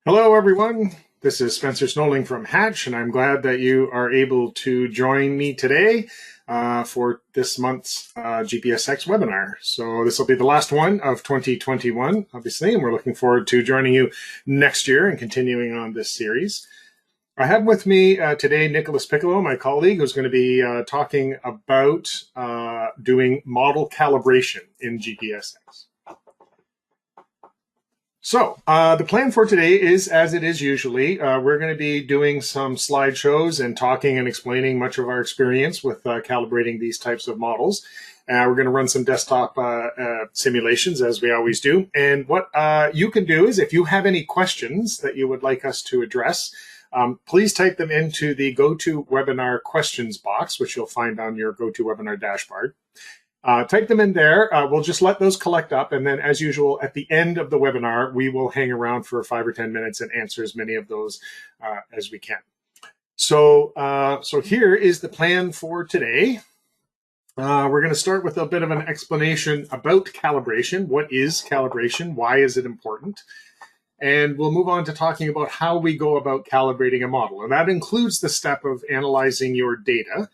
Hello, everyone. This is Spencer Snowling from Hatch, and I'm glad that you are able to join me today for this month's GPSX webinar. So this will be the last one of 2021, obviously, and we're looking forward to joining you next year and continuing on this series. I have with me today Nicholas Piccolo, my colleague, who's going to be talking about doing model calibration in GPSX. So the plan for today is, as it is usually, we're going to be doing some slideshows and talking and explaining much of our experience with calibrating these types of models. We're going to run some desktop simulations, as we always do. And what you can do is, if you have any questions that you would like us to address, please type them into the GoToWebinar questions box, which you'll find on your GoToWebinar dashboard. Type them in there. We'll just let those collect up. And then, as usual, at the end of the webinar, we will hang around for 5 or 10 minutes and answer as many of those as we can. So here is the plan for today. We're going to start with a bit of an explanation about calibration. What is calibration? Why is it important? And we'll move on to talking about how we go about calibrating a model. And that includes the step of analyzing your data.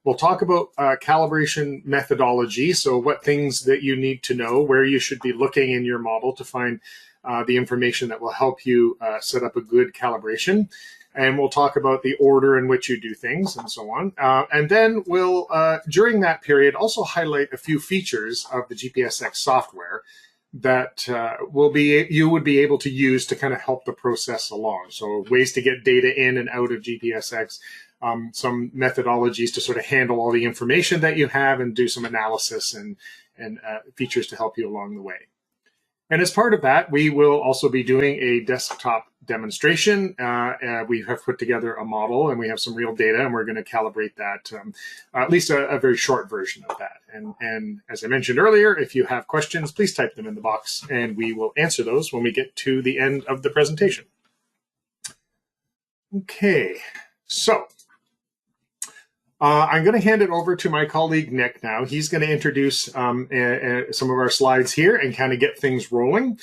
We'll talk about calibration methodology, so what things that you need to know, where you should be looking in your model to find the information that will help you set up a good calibration. And we'll talk about the order in which you do things and so on. And then we'll, during that period, also highlight a few features of the GPSX software that you would be able to use to kind of help the process along. So ways to get data in and out of GPSX, some methodologies to sort of handle all the information that you have and do some analysis and features to help you along the way. And as part of that, we will also be doing a desktop demonstration. We have put together a model and we have some real data, and we're going to calibrate that, at least a very short version of that. And as I mentioned earlier, if you have questions, please type them in the box and we will answer those when we get to the end of the presentation. Okay, so I'm going to hand it over to my colleague, Nick, now. He's going to introduce some of our slides here and kind of get things rolling.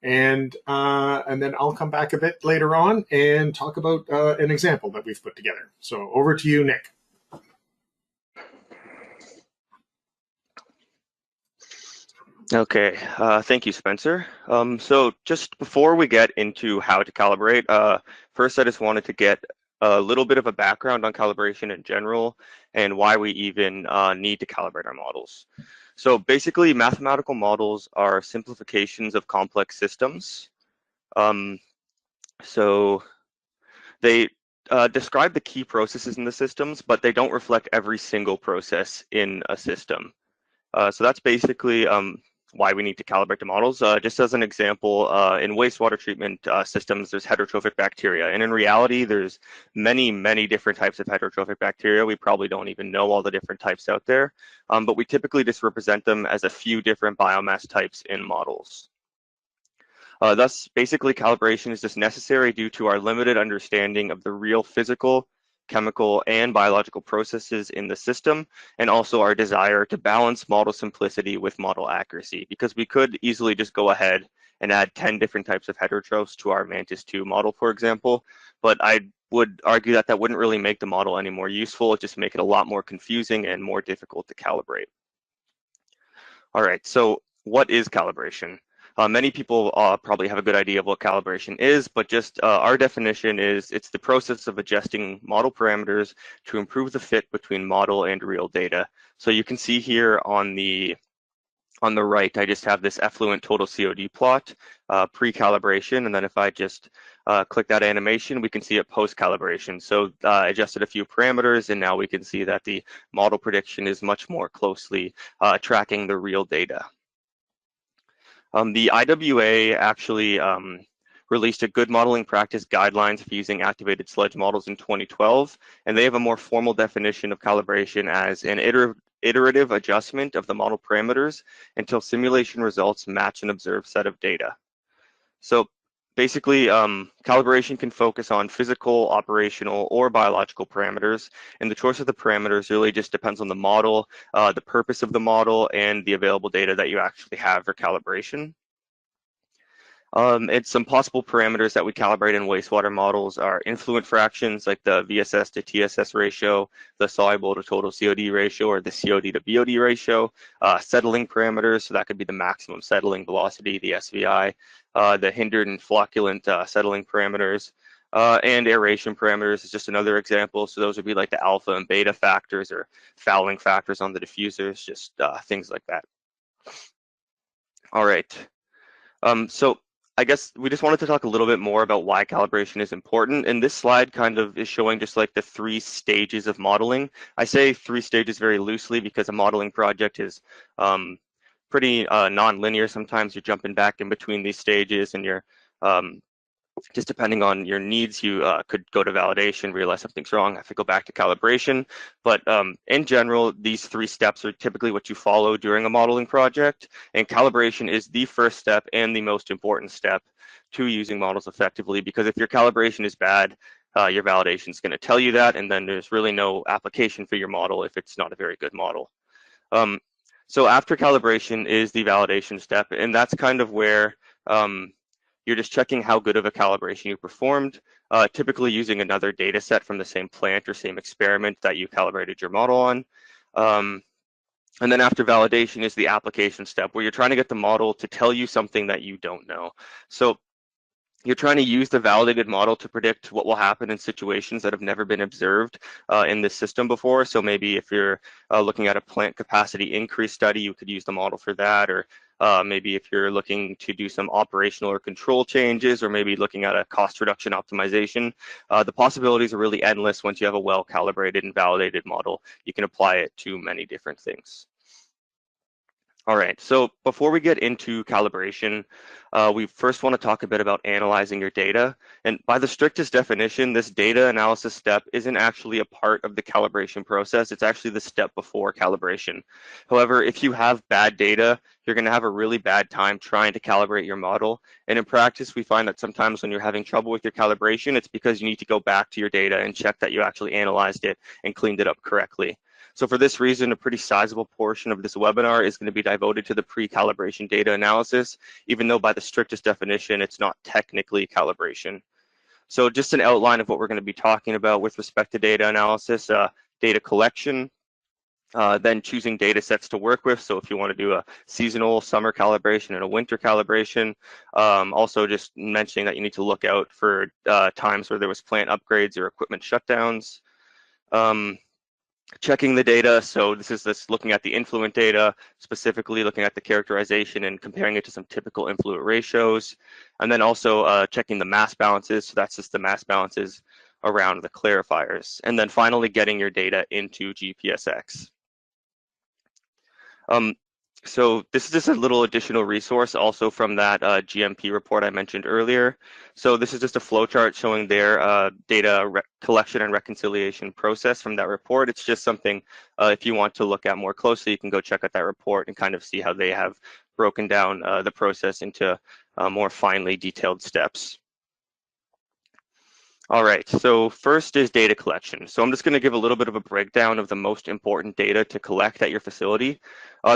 And then I'll come back a bit later on and talk about an example that we've put together. So over to you, Nick. Okay, thank you, Spencer. So just before we get into how to calibrate, first I just wanted to get a little bit of a background on calibration in general and why we even need to calibrate our models. So basically, mathematical models are simplifications of complex systems. So they describe the key processes in the systems, but they don't reflect every single process in a system. So that's basically why we need to calibrate the models. Just as an example, in wastewater treatment systems, there's heterotrophic bacteria. And in reality, there's many different types of heterotrophic bacteria. We probably don't even know all the different types out there, but we typically just represent them as a few different biomass types in models. Thus, basically, calibration is just necessary due to our limited understanding of the real physical, chemical, and biological processes in the system, and also our desire to balance model simplicity with model accuracy, because we could easily just go ahead and add 10 different types of heterotrophs to our Mantis 2 model, for example, but I would argue that that wouldn't really make the model any more useful. It just make it a lot more confusing and more difficult to calibrate. All right, so what is calibration? Many people probably have a good idea of what calibration is, but just our definition is it's the process of adjusting model parameters to improve the fit between model and real data. So you can see here on the right, I just have this effluent total COD plot, pre-calibration, and then if I just click that animation, we can see it post-calibration. So I adjusted a few parameters, and now we can see that the model prediction is much more closely tracking the real data. The IWA actually released a good modeling practice guidelines for using activated sludge models in 2012, and they have a more formal definition of calibration as an iterative adjustment of the model parameters until simulation results match an observed set of data. So basically, calibration can focus on physical, operational, or biological parameters, and the choice of the parameters really just depends on the model, the purpose of the model, and the available data that you actually have for calibration. And some possible parameters that we calibrate in wastewater models are influent fractions like the VSS to TSS ratio, the soluble to total COD ratio, or the COD to BOD ratio, settling parameters, so that could be the maximum settling velocity, the SVI, the hindered and flocculant settling parameters, and aeration parameters is just another example. So those would be like the alpha and beta factors or fouling factors on the diffusers, just things like that. All right. So I guess we just wanted to talk a little bit more about why calibration is important. And this slide kind of is showing just like the 3 stages of modeling. I say 3 stages very loosely because a modeling project is pretty non-linear. Sometimes you're jumping back in between these stages and you're just depending on your needs, you could go to validation, realize something's wrong, have to go back to calibration. But in general, these 3 steps are typically what you follow during a modeling project. And calibration is the first step and the most important step to using models effectively, because if your calibration is bad, your validation is going to tell you that, and then there's really no application for your model if it's not a very good model. So after calibration is the validation step, and that's kind of where you're just checking how good of a calibration you performed, typically using another data set from the same plant or same experiment that you calibrated your model on. And then after validation is the application step, where you're trying to get the model to tell you something that you don't know. So you're trying to use the validated model to predict what will happen in situations that have never been observed in this system before. So maybe if you're looking at a plant capacity increase study, you could use the model for that. Or maybe if you're looking to do some operational or control changes, or maybe looking at a cost reduction optimization, the possibilities are really endless once you have a well-calibrated and validated model. You can apply it to many different things. All right, so before we get into calibration, we first want to talk a bit about analyzing your data. And by the strictest definition, this data analysis step isn't actually a part of the calibration process. It's actually the step before calibration. However, if you have bad data, you're going to have a really bad time trying to calibrate your model. And in practice, we find that sometimes when you're having trouble with your calibration, it's because you need to go back to your data and check that you actually analyzed it and cleaned it up correctly. So for this reason, a pretty sizable portion of this webinar is going to be devoted to the pre-calibration data analysis, even though by the strictest definition, it's not technically calibration. So just an outline of what we're going to be talking about with respect to data analysis, data collection, then choosing data sets to work with. So if you want to do a seasonal summer calibration and a winter calibration, also just mentioning that you need to look out for times where there was plant upgrades or equipment shutdowns. Checking the data, so this is looking at the influent data, specifically looking at the characterization and comparing it to some typical influent ratios, and then also checking the mass balances, so that's just the mass balances around the clarifiers, and then finally getting your data into GPSX. So this is just a little additional resource also from that GMP report I mentioned earlier. So this is just a flowchart showing their data collection and reconciliation process from that report. It's just something if you want to look at more closely, you can go check out that report and kind of see how they have broken down the process into more finely detailed steps. All right, so first is data collection. So I'm just going to give a little bit of a breakdown of the most important data to collect at your facility.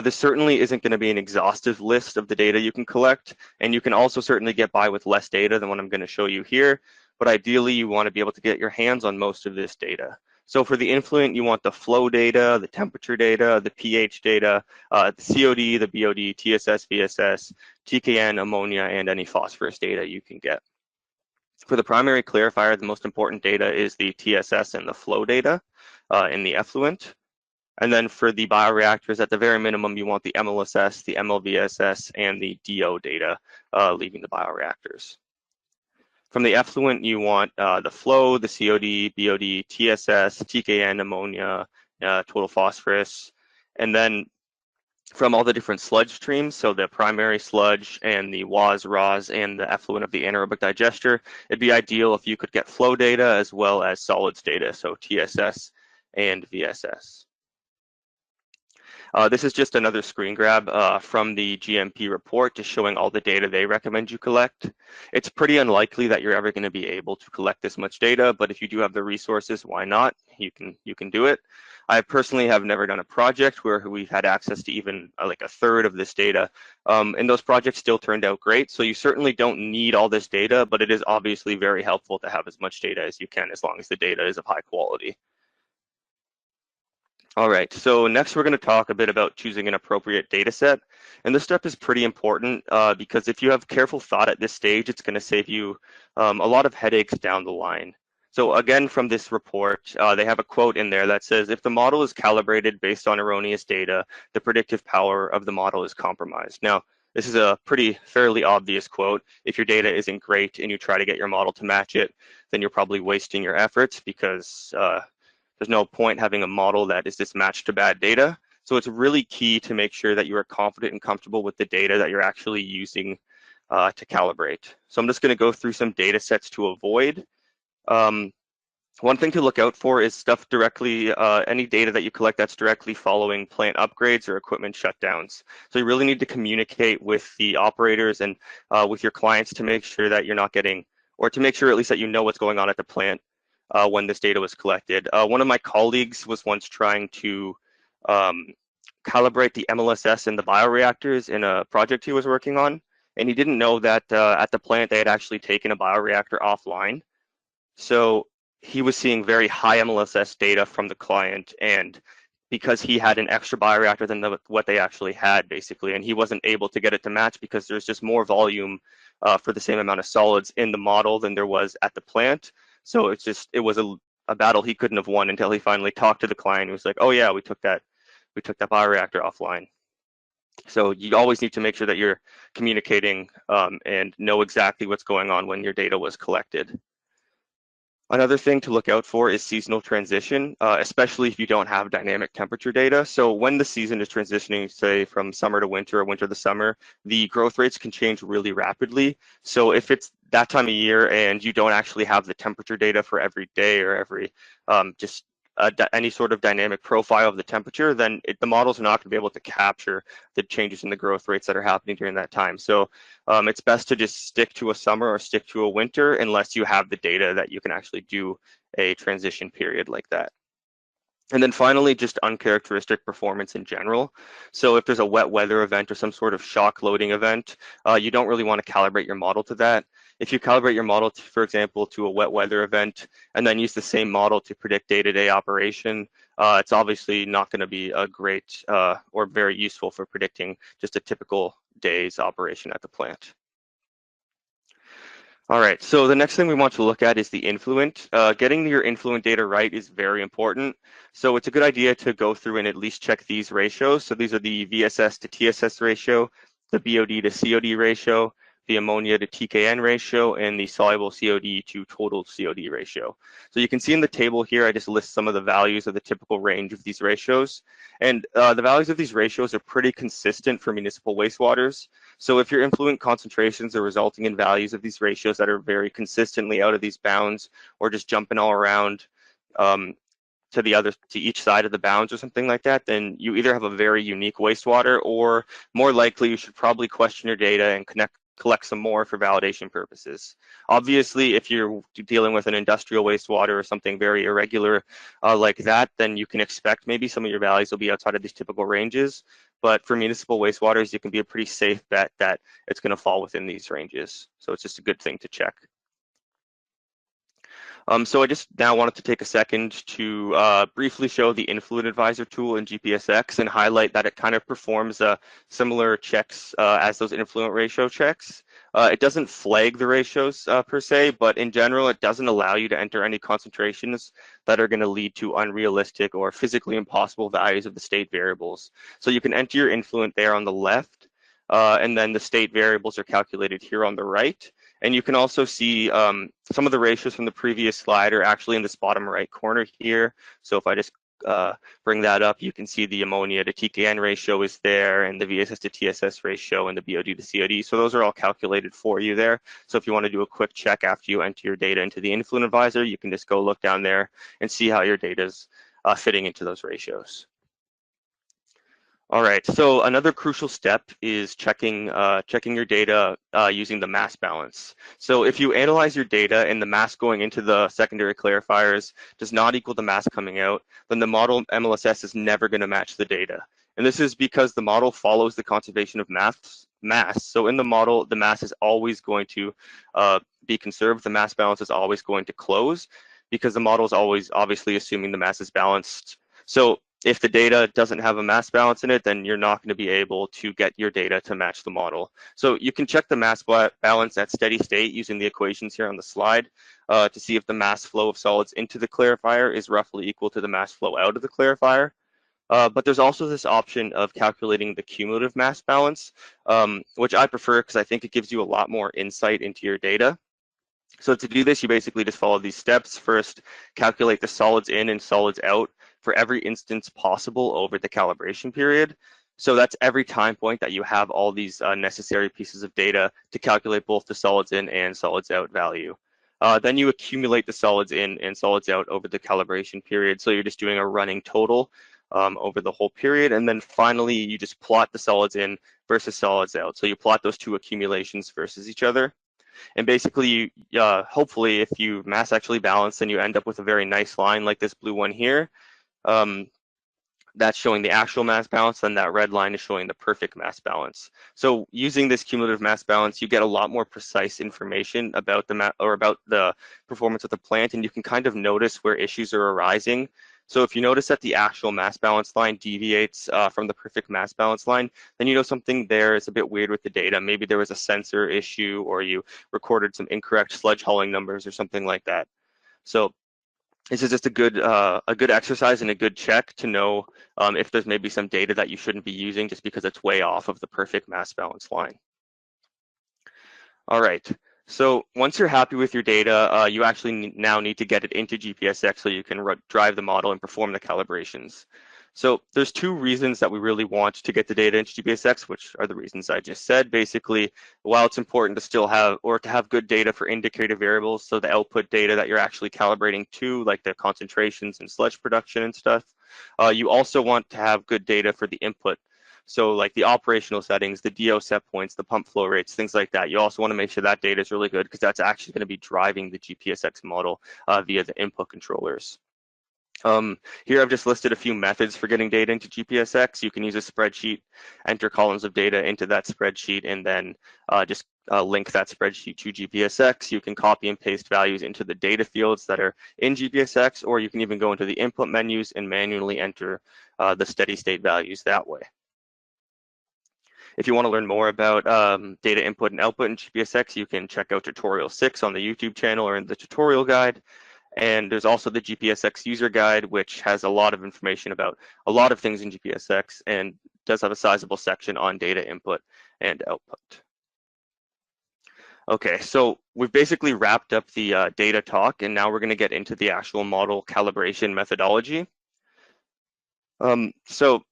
This certainly isn't going to be an exhaustive list of the data you can collect, and you can also certainly get by with less data than what I'm going to show you here, but ideally you want to be able to get your hands on most of this data. So for the influent, you want the flow data, the temperature data, the pH data, the COD, the BOD, TSS, VSS, TKN, ammonia, and any phosphorus data you can get. For the primary clarifier, the most important data is the TSS and the flow data in the effluent. And then for the bioreactors, at the very minimum, you want the MLSS, the MLVSS, and the DO data leaving the bioreactors. From the effluent, you want the flow, the COD, BOD, TSS, TKN, ammonia, total phosphorus, and then from all the different sludge streams, so the primary sludge and the WAS, RAS, and the effluent of the anaerobic digester, it'd be ideal if you could get flow data as well as solids data, so TSS and VSS. This is just another screen grab from the GMP report, just showing all the data they recommend you collect. It's pretty unlikely that you're ever going to be able to collect this much data, but if you do have the resources, why not? You can do it. I personally have never done a project where we've had access to even like a third of this data, and those projects still turned out great. So you certainly don't need all this data, but it is obviously very helpful to have as much data as you can, as long as the data is of high quality. All right, so next we're going to talk a bit about choosing an appropriate data set. And this step is pretty important because if you have careful thought at this stage, it's going to save you a lot of headaches down the line. So again, from this report, they have a quote in there that says, if the model is calibrated based on erroneous data, the predictive power of the model is compromised. Now, this is a fairly obvious quote. If your data isn't great and you try to get your model to match it, then you're probably wasting your efforts because there's no point having a model that is just matched to bad data. So it's really key to make sure that you are confident and comfortable with the data that you're actually using to calibrate. So I'm just going to go through some data sets to avoid. One thing to look out for is stuff directly, any data that you collect that's directly following plant upgrades or equipment shutdowns. So you really need to communicate with the operators and with your clients to make sure that you're not getting, or to make sure at least that you know what's going on at the plant when this data was collected. One of my colleagues was once trying to calibrate the MLSS in the bioreactors in a project he was working on, and he didn't know that at the plant they had actually taken a bioreactor offline. So he was seeing very high MLSS data from the client, and because he had an extra bioreactor than what they actually had, basically, and he wasn't able to get it to match because there's just more volume for the same amount of solids in the model than there was at the plant. So it was a battle he couldn't have won until he finally talked to the client. He was like, oh yeah, we took that bioreactor offline. So you always need to make sure that you're communicating and know exactly what's going on when your data was collected. Another thing to look out for is seasonal transition, especially if you don't have dynamic temperature data. So when the season is transitioning, say from summer to winter or winter to summer, the growth rates can change really rapidly. So if it's that time of year and you don't actually have the temperature data for every day or every any sort of dynamic profile of the temperature, then the models are not going to be able to capture the changes in the growth rates that are happening during that time. So it's best to just stick to a summer or stick to a winter unless you have the data that you can actually do a transition period like that. And then finally, just uncharacteristic performance in general. So if there's a wet weather event or some sort of shock loading event, you don't really want to calibrate your model to that. If you calibrate your model, for example, to a wet weather event, and then use the same model to predict day-to-day operation, it's obviously not going to be a great or very useful for predicting just a typical day's operation at the plant. All right, so the next thing we want to look at is the influent. Getting your influent data right is very important. So it's a good idea to go through and at least check these ratios. So these are the VSS to TSS ratio, the BOD to COD ratio, the ammonia to TKN ratio, and the soluble COD to total COD ratio. So you can see in the table here, I just list some of the values of the typical range of these ratios. And the values of these ratios are pretty consistent for municipal wastewaters. So if your influent concentrations are resulting in values of these ratios that are very consistently out of these bounds, or just jumping all around to each side of the bounds or something like that, then you either have a very unique wastewater, or more likely you should probably question your data and collect some more for validation purposes. Obviously, if you're dealing with an industrial wastewater or something very irregular like that, then you can expect maybe some of your values will be outside of these typical ranges. But for municipal wastewaters, you can be a pretty safe bet that it's going to fall within these ranges. So it's just a good thing to check. So I just now wanted to take a second to briefly show the Influent Advisor tool in GPSX and highlight that it kind of performs similar checks as those influent ratio checks. It doesn't flag the ratios per se, but in general, it doesn't allow you to enter any concentrations that are going to lead to unrealistic or physically impossible values of the state variables. So you can enter your influent there on the left, and then the state variables are calculated here on the right. And you can also see some of the ratios from the previous slide are actually in this bottom right corner here. So if I just bring that up, you can see the ammonia to TKN ratio is there, and the VSS to TSS ratio, and the BOD to COD. So those are all calculated for you there. So if you want to do a quick check after you enter your data into the Influent Advisor, you can just go look down there and see how your data is fitting into those ratios. All right, so another crucial step is checking your data using the mass balance. So if you analyze your data and the mass going into the secondary clarifiers does not equal the mass coming out, then the model MLSS is never going to match the data. And this is because the model follows the conservation of mass. So in the model, the mass is always going to be conserved. The mass balance is always going to close because the model is always obviously assuming the mass is balanced. So if the data doesn't have a mass balance in it, then you're not going to be able to get your data to match the model. So you can check the mass balance at steady state using the equations here on the slide to see if the mass flow of solids into the clarifier is roughly equal to the mass flow out of the clarifier. But there's also this option of calculating the cumulative mass balance, which I prefer because I think it gives you a lot more insight into your data. So to do this, you basically just follow these steps. First, calculate the solids in and solids out for every instance possible over the calibration period. So that's every time point that you have all these necessary pieces of data to calculate both the solids in and solids out value. Then you accumulate the solids in and solids out over the calibration period. So you're just doing a running total over the whole period. And then finally, you just plot the solids in versus solids out. So you plot those two accumulations versus each other. And basically, hopefully, if you mass actually balance, then you end up with a very nice line like this blue one here. That's showing the actual mass balance, and that red line is showing the perfect mass balance. So using this cumulative mass balance, you get a lot more precise information about the performance of the plant, and you can kind of notice where issues are arising. So if you notice that the actual mass balance line deviates from the perfect mass balance line, then you know something there is a bit weird with the data. Maybe there was a sensor issue, or you recorded some incorrect sludge hauling numbers or something like that. So this is just a good exercise and a good check to know if there's maybe some data that you shouldn't be using just because it's way off of the perfect mass balance line. All right. So once you're happy with your data, you actually now need to get it into GPSX so you can drive the model and perform the calibrations. So there's two reasons that we really want to get the data into GPSX, which are the reasons I just said. Basically, while it's important to still have good data for indicator variables, so the output data that you're actually calibrating to, like the concentrations and sludge production and stuff, you also want to have good data for the input. So like the operational settings, the DO set points, the pump flow rates, things like that. You also want to make sure that data is really good because that's actually going to be driving the GPSX model via the input controllers. Here I've just listed a few methods for getting data into GPSX. You can use a spreadsheet, enter columns of data into that spreadsheet, and then just link that spreadsheet to GPSX. You can copy and paste values into the data fields that are in GPSX, or you can even go into the input menus and manually enter the steady state values that way. If you want to learn more about data input and output in GPSX, you can check out tutorial 6 on the YouTube channel or in the tutorial guide. And there's also the GPSX user guide, which has a lot of information about a lot of things in GPSX and does have a sizable section on data input and output. Okay, so we've basically wrapped up the data talk, and now we're going to get into the actual model calibration methodology. So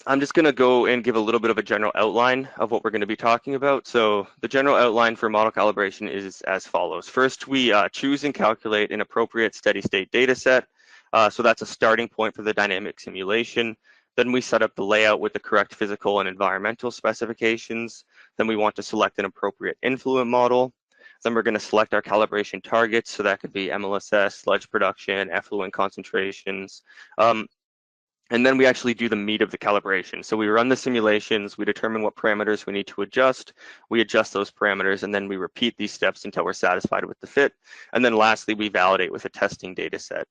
I'm just going to go and give a little bit of a general outline of what we're going to be talking about. So the general outline for model calibration is as follows. First, we choose and calculate an appropriate steady state data set. So that's a starting point for the dynamic simulation. Then we set up the layout with the correct physical and environmental specifications. Then we want to select an appropriate influent model. Then we're going to select our calibration targets. So that could be MLSS, sludge production, effluent concentrations. And then we actually do the meat of the calibration. So we run the simulations, we determine what parameters we need to adjust, we adjust those parameters, and then we repeat these steps until we're satisfied with the fit. And then lastly, we validate with a testing data set.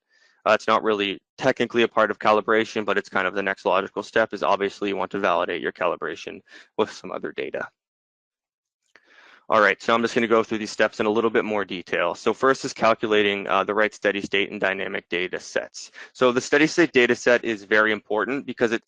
It's not really technically a part of calibration, but it's kind of the next logical step is obviously you want to validate your calibration with some other data. All right, so I'm just going to go through these steps in a little bit more detail. So first is calculating the right steady state and dynamic data sets. So the steady state data set is very important because it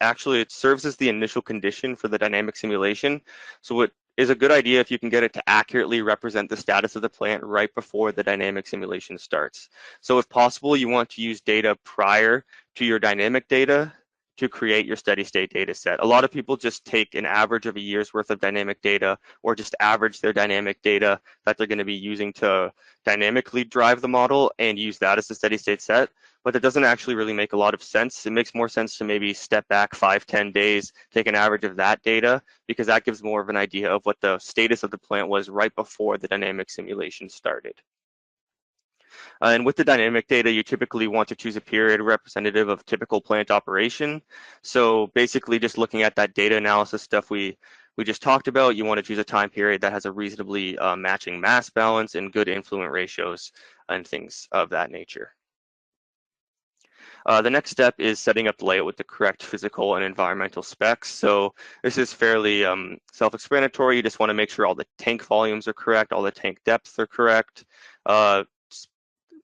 serves as the initial condition for the dynamic simulation. So it is a good idea if you can get it to accurately represent the status of the plant right before the dynamic simulation starts. So if possible, you want to use data prior to your dynamic data to create your steady state data set. A lot of people just take an average of a year's worth of dynamic data, or just average their dynamic data that they're going to be using to dynamically drive the model and use that as the steady state set. But that doesn't actually really make a lot of sense. It makes more sense to maybe step back 5-10 days, take an average of that data, because that gives more of an idea of what the status of the plant was right before the dynamic simulation started. And with the dynamic data, you typically want to choose a period representative of typical plant operation. So basically just looking at that data analysis stuff we just talked about, you want to choose a time period that has a reasonably matching mass balance and good influent ratios and things of that nature. The next step is setting up the layout with the correct physical and environmental specs. So this is fairly self-explanatory. You just want to make sure all the tank volumes are correct, all the tank depths are correct.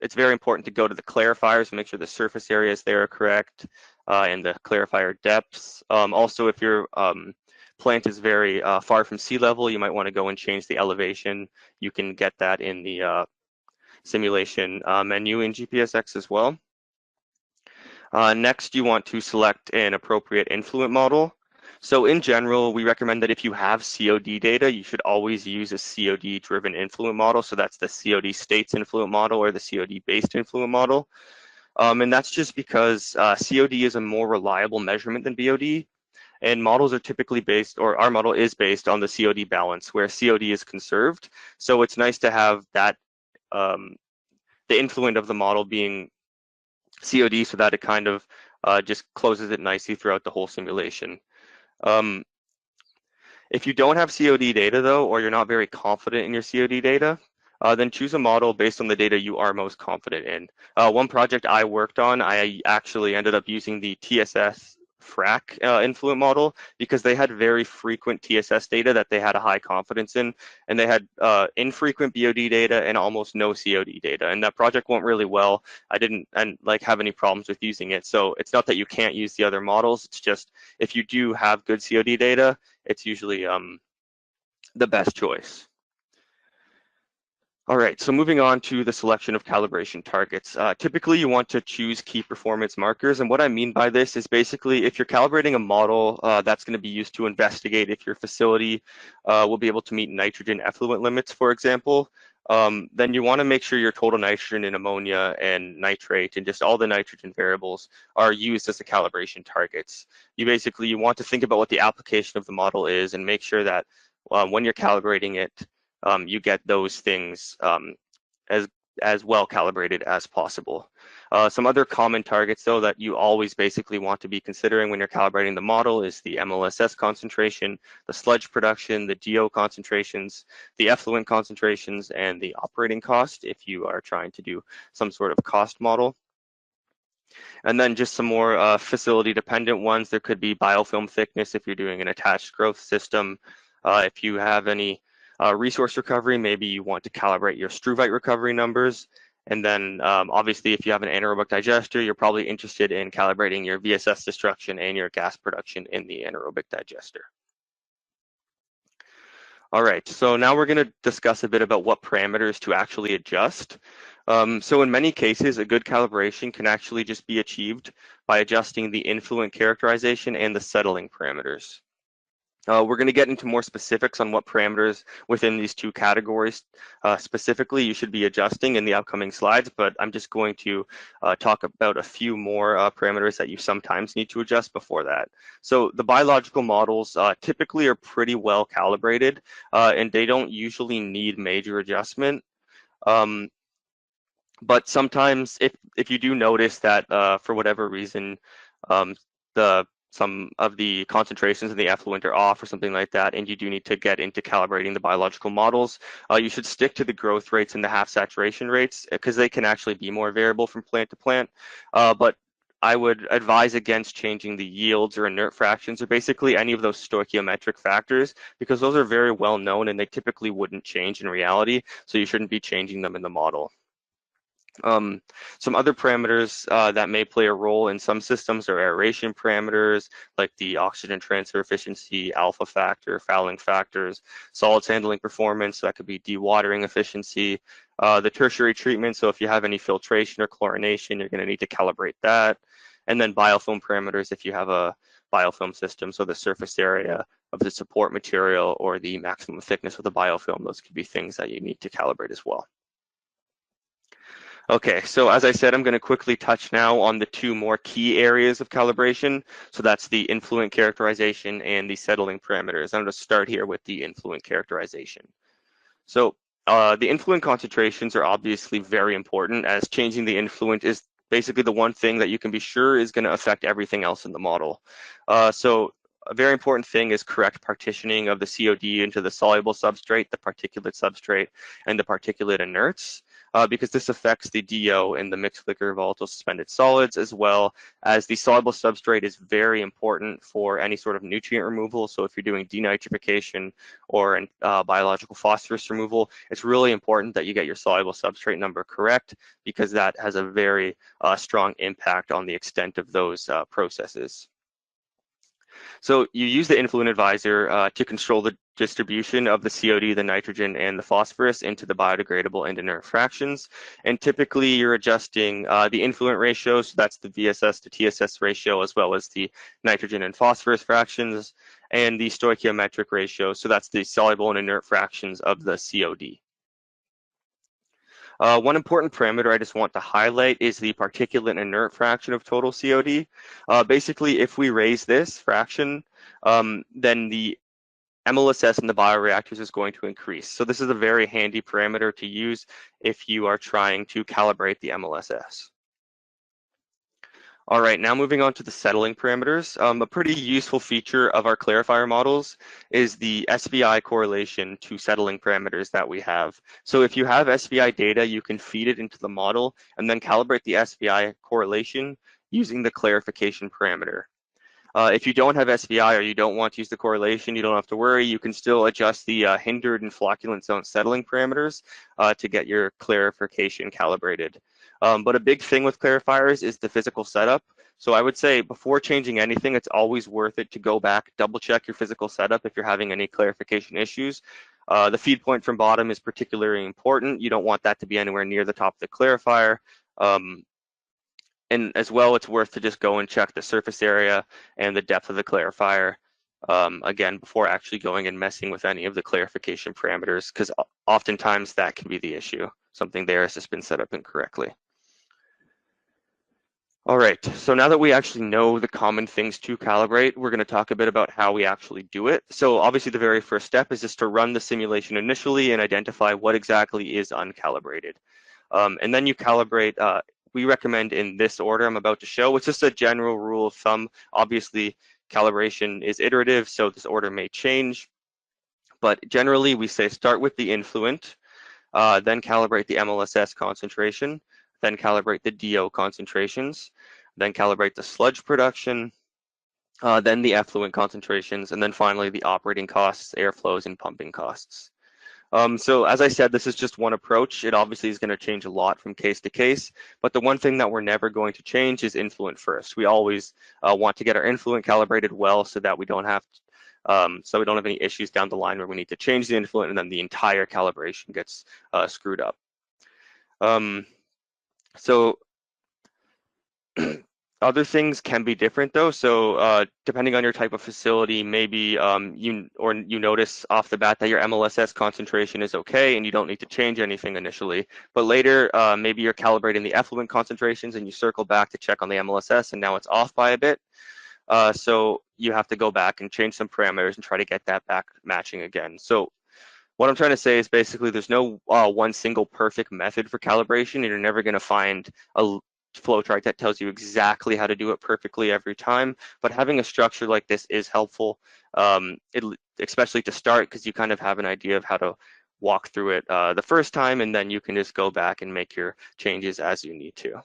It's very important to go to the clarifiers and make sure the surface areas there are correct and the clarifier depths. Also, if your plant is very far from sea level, you might want to go and change the elevation. You can get that in the simulation menu in GPSX as well. Next, you want to select an appropriate influent model. So in general, we recommend that if you have COD data, you should always use a COD-driven influent model. So that's the COD states influent model or the COD-based influent model. And that's just because COD is a more reliable measurement than BOD. And models are typically based, or our model is based on the COD balance, where COD is conserved. So it's nice to have that, the influent of the model being COD, so that it kind of just closes it nicely throughout the whole simulation. If you don't have COD data though, or you're not very confident in your COD data, then choose a model based on the data you are most confident in. One project I worked on, I actually ended up using the TSS FRAC influent model because they had very frequent TSS data that they had a high confidence in, and they had infrequent BOD data and almost no COD data. And that project went really well. I didn't have any problems with using it. So it's not that you can't use the other models. It's just if you do have good COD data, it's usually the best choice. All right, so moving on to the selection of calibration targets. Typically, you want to choose key performance markers. And what I mean by this is basically if you're calibrating a model that's going to be used to investigate if your facility will be able to meet nitrogen effluent limits, for example, then you want to make sure your total nitrogen in ammonia and nitrate and just all the nitrogen variables are used as the calibration targets. You want to think about what the application of the model is and make sure that when you're calibrating it, you get those things as well calibrated as possible. Some other common targets, though, that you always basically want to be considering when you're calibrating the model is the MLSS concentration, the sludge production, the DO concentrations, the effluent concentrations, and the operating cost if you are trying to do some sort of cost model. And then just some more facility-dependent ones. There could be biofilm thickness if you're doing an attached growth system. If you have any resource recovery, maybe you want to calibrate your struvite recovery numbers. And then obviously if you have an anaerobic digester, you're probably interested in calibrating your VSS destruction and your gas production in the anaerobic digester. All right, so now we're going to discuss a bit about what parameters to actually adjust. So in many cases, a good calibration can actually just be achieved by adjusting the influent characterization and the settling parameters. We're going to get into more specifics on what parameters within these two categories specifically you should be adjusting in the upcoming slides, but I'm just going to talk about a few more parameters that you sometimes need to adjust before that. So the biological models typically are pretty well calibrated and they don't usually need major adjustment. But sometimes if you do notice that for whatever reason some of the concentrations in the effluent are off or something like that, and you do need to get into calibrating the biological models, you should stick to the growth rates and the half saturation rates because they can actually be more variable from plant to plant. But I would advise against changing the yields or inert fractions or basically any of those stoichiometric factors because those are very well known and they typically wouldn't change in reality, so you shouldn't be changing them in the model. Some other parameters that may play a role in some systems are aeration parameters like the oxygen transfer efficiency, alpha factor, fouling factors, solids handling performance, so that could be dewatering efficiency, the tertiary treatment, so if you have any filtration or chlorination, you're going to need to calibrate that. and then biofilm parameters if you have a biofilm system, so the surface area of the support material or the maximum thickness of the biofilm. Those could be things that you need to calibrate as well. Okay, so as I said, I'm going to quickly touch now on the two more key areas of calibration. So that's the influent characterization and the settling parameters. I'm going to start here with the influent characterization. So the influent concentrations are obviously very important, as changing the influent is basically the one thing that you can be sure is going to affect everything else in the model. So a very important thing is correct partitioning of the COD into the soluble substrate, the particulate substrate, and the particulate inerts. Because this affects the DO and the mixed flicker volatile suspended solids, as well as the soluble substrate is very important for any sort of nutrient removal. So if you're doing denitrification or biological phosphorus removal, it's really important that you get your soluble substrate number correct, because that has a very strong impact on the extent of those processes. So you use the influent advisor to control the distribution of the COD, the nitrogen, and the phosphorus into the biodegradable and inert fractions. And typically you're adjusting the influent ratio, so that's the VSS to TSS ratio, as well as the nitrogen and phosphorus fractions, and the stoichiometric ratio, so that's the soluble and inert fractions of the COD. One important parameter I just want to highlight is the particulate inert fraction of total COD. Basically, if we raise this fraction, then the MLSS in the bioreactors is going to increase. So this is a very handy parameter to use if you are trying to calibrate the MLSS. All right, now moving on to the settling parameters. A pretty useful feature of our clarifier models is the SVI correlation to settling parameters that we have. So if you have SVI data, you can feed it into the model and then calibrate the SVI correlation using the clarification parameter. If you don't have SVI or you don't want to use the correlation, you don't have to worry. You can still adjust the hindered and flocculent zone settling parameters to get your clarification calibrated. But a big thing with clarifiers is the physical setup. So I would say before changing anything, it's always worth it to go back, double check your physical setup if you're having any clarification issues. The feed point from bottom is particularly important. You don't want that to be anywhere near the top of the clarifier. And as well, it's worth to just go and check the surface area and the depth of the clarifier, again, before actually going and messing with any of the clarification parameters, because oftentimes that can be the issue. Something there has just been set up incorrectly. All right, so now that we actually know the common things to calibrate, we're going to talk a bit about how we actually do it. So obviously the very first step is just to run the simulation initially and identify what exactly is uncalibrated. And then you calibrate. We recommend in this order I'm about to show. It's just a general rule of thumb. Obviously, calibration is iterative, so this order may change. But generally, we say start with the influent, then calibrate the MLSS concentration, then calibrate the DO concentrations, then calibrate the sludge production, then the effluent concentrations, and then finally the operating costs, airflows, and pumping costs. So as I said, this is just one approach. It obviously is going to change a lot from case to case, but the one thing that we're never going to change is influent first. We always want to get our influent calibrated well so that we don't have any issues down the line where we need to change the influent and then the entire calibration gets screwed up. So other things can be different though. So depending on your type of facility, maybe you notice off the bat that your MLSS concentration is okay and you don't need to change anything initially. But later, maybe you're calibrating the effluent concentrations and you circle back to check on the MLSS and now it's off by a bit. So you have to go back and change some parameters and try to get that back matching again. So what I'm trying to say is basically there's no one single perfect method for calibration, and you're never going to find a flowchart that tells you exactly how to do it perfectly every time, but having a structure like this is helpful, especially to start, because you kind of have an idea of how to walk through it the first time, and then you can just go back and make your changes as you need to.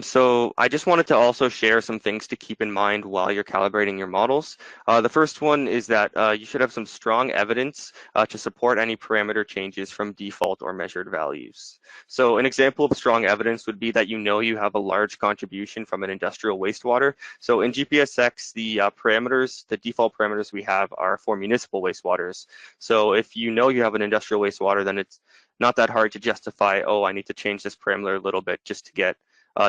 So I just wanted to also share some things to keep in mind while you're calibrating your models. The first one is that you should have some strong evidence to support any parameter changes from default or measured values. So an example of strong evidence would be that you know you have a large contribution from an industrial wastewater. So in GPSX, the default parameters we have are for municipal wastewaters. So if you know you have an industrial wastewater, then it's not that hard to justify, oh, I need to change this parameter a little bit just to get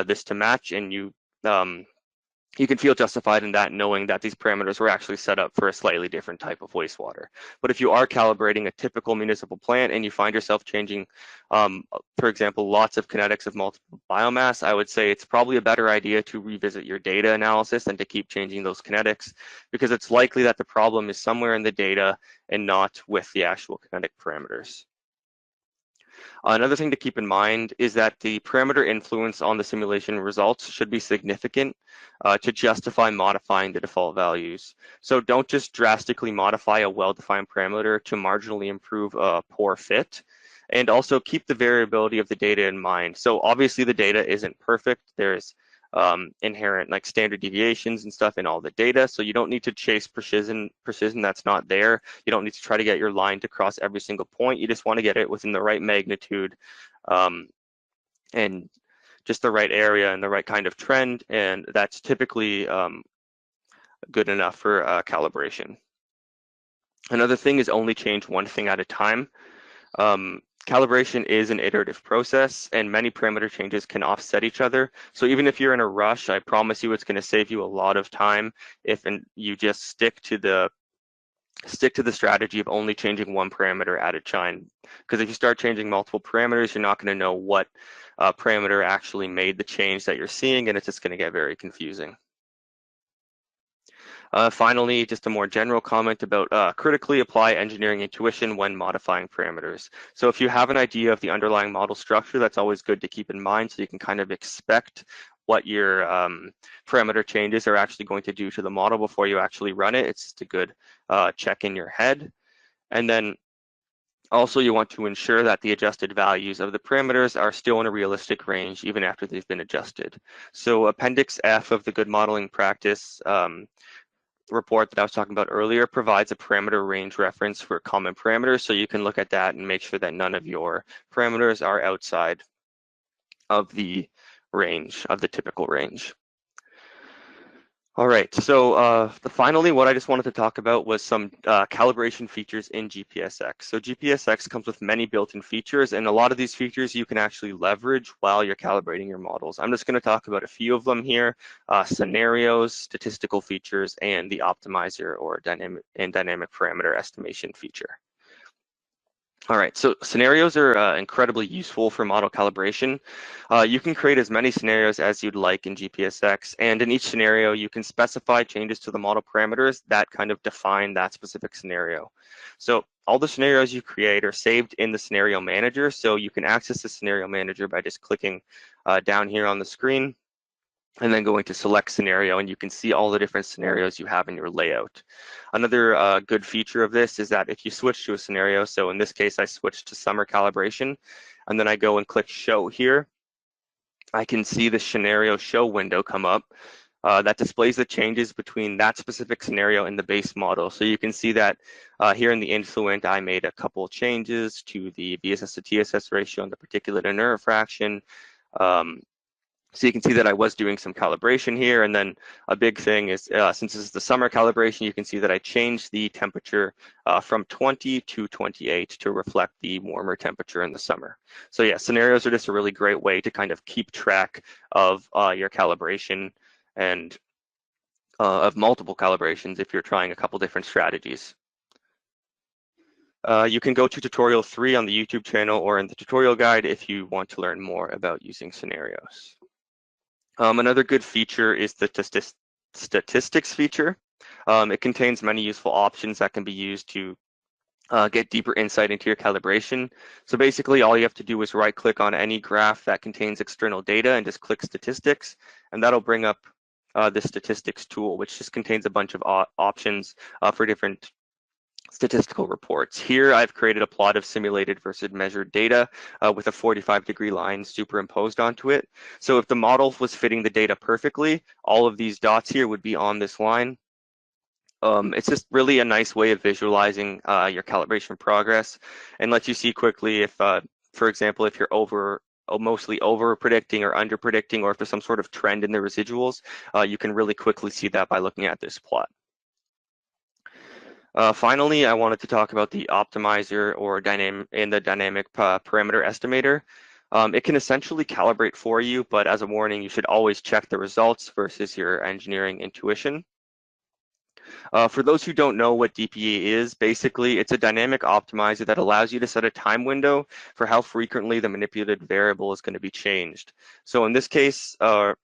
this to match, and you can feel justified in that, knowing that these parameters were actually set up for a slightly different type of wastewater. But if you are calibrating a typical municipal plant and you find yourself changing, for example, lots of kinetics of multiple biomass, I would say it's probably a better idea to revisit your data analysis than to keep changing those kinetics, because it's likely that the problem is somewhere in the data and not with the actual kinetic parameters. Another thing to keep in mind is that the parameter influence on the simulation results should be significant to justify modifying the default values. So don't just drastically modify a well-defined parameter to marginally improve a poor fit. And also keep the variability of the data in mind. So obviously the data isn't perfect. There's inherent like standard deviations and stuff in all the data. So you don't need to chase precision that's not there. You don't need to try to get your line to cross every single point. You just want to get it within the right magnitude and just the right area and the right kind of trend. And that's typically good enough for calibration. Another thing is only change one thing at a time. Calibration is an iterative process, and many parameter changes can offset each other. So even if you're in a rush, I promise you it's going to save you a lot of time if you just stick to the strategy of only changing one parameter at a time. Because if you start changing multiple parameters, you're not going to know what parameter actually made the change that you're seeing, and it's just going to get very confusing. Finally, just a more general comment about critically apply engineering intuition when modifying parameters. So if you have an idea of the underlying model structure, that's always good to keep in mind, so you can kind of expect what your parameter changes are actually going to do to the model before you actually run it. It's just a good check in your head. And then also, you want to ensure that the adjusted values of the parameters are still in a realistic range even after they've been adjusted. So Appendix F of the Good Modeling Practice report that I was talking about earlier provides a parameter range reference for common parameters, so you can look at that and make sure that none of your parameters are outside of the range, of the typical range. All right, so finally, what I just wanted to talk about was some calibration features in GPSX. So GPSX comes with many built-in features, and a lot of these features you can actually leverage while you're calibrating your models. I'm just going to talk about a few of them here: scenarios, statistical features, and the optimizer or dynamic parameter estimation feature. All right, so scenarios are incredibly useful for model calibration. You can create as many scenarios as you'd like in GPSX, and in each scenario, you can specify changes to the model parameters that kind of define that specific scenario. So all the scenarios you create are saved in the scenario manager, so you can access the scenario manager by just clicking down here on the screen and then going to select scenario, and you can see all the different scenarios you have in your layout. Another good feature of this is that if you switch to a scenario, so in this case I switched to summer calibration, and then I go and click show here, I can see the scenario show window come up that displays the changes between that specific scenario and the base model. So you can see that here in the influent, I made a couple changes to the VSS to TSS ratio and the particulate inert fraction. So you can see that I was doing some calibration here, and then a big thing is since this is the summer calibration, you can see that I changed the temperature from 20 to 28 to reflect the warmer temperature in the summer. So yeah, scenarios are just a really great way to kind of keep track of your calibration and of multiple calibrations if you're trying a couple different strategies. You can go to tutorial 3 on the YouTube channel or in the tutorial guide if you want to learn more about using scenarios. Another good feature is the statistics feature. It contains many useful options that can be used to get deeper insight into your calibration. So basically, all you have to do is right-click on any graph that contains external data and just click statistics, and that'll bring up the statistics tool, which just contains a bunch of options for different statistical reports. Here I've created a plot of simulated versus measured data with a 45-degree line superimposed onto it. So if the model was fitting the data perfectly, all of these dots here would be on this line. It's just really a nice way of visualizing your calibration progress and lets you see quickly if, for example, if you're mostly over predicting or under predicting, or if there's some sort of trend in the residuals, you can really quickly see that by looking at this plot. Finally, I wanted to talk about the optimizer or dynamic parameter estimator. It can essentially calibrate for you, but as a warning, you should always check the results versus your engineering intuition. For those who don't know what DPE is, basically it's a dynamic optimizer that allows you to set a time window for how frequently the manipulated variable is going to be changed. So in this case that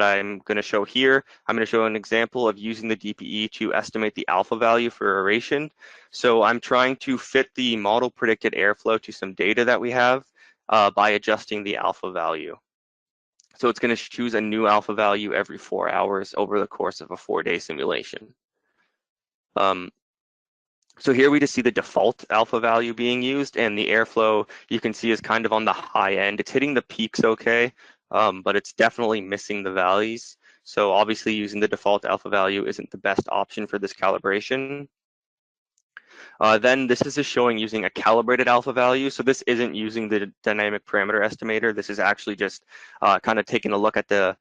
I'm going to show here, I'm going to show an example of using the DPE to estimate the alpha value for aeration. So I'm trying to fit the model predicted airflow to some data that we have by adjusting the alpha value. So it's going to choose a new alpha value every 4 hours over the course of a 4-day simulation. So here we just see the default alpha value being used, and the airflow you can see is kind of on the high end. It's hitting the peaks okay, but it's definitely missing the valleys. So obviously using the default alpha value isn't the best option for this calibration. Then this is just showing using a calibrated alpha value. So this isn't using the dynamic parameter estimator. This is actually just kind of taking a look at the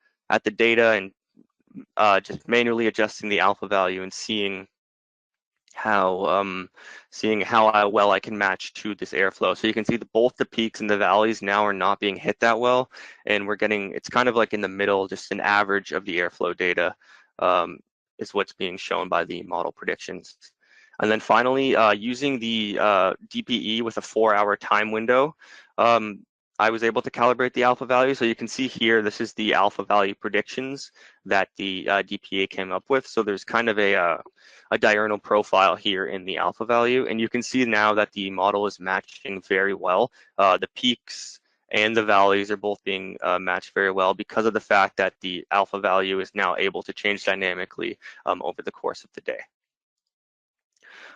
data and just manually adjusting the alpha value and seeing how well I can match to this airflow. So you can see that both the peaks and the valleys now are not being hit that well, and it's kind of like in the middle, just an average of the airflow data is what's being shown by the model predictions. And then finally, using the DPE with a 4-hour time window, I was able to calibrate the alpha value. So you can see here, this is the alpha value predictions that the DPA came up with. So there's kind of a diurnal profile here in the alpha value. And you can see now that the model is matching very well. The peaks and the valleys are both being matched very well because of the fact that the alpha value is now able to change dynamically over the course of the day.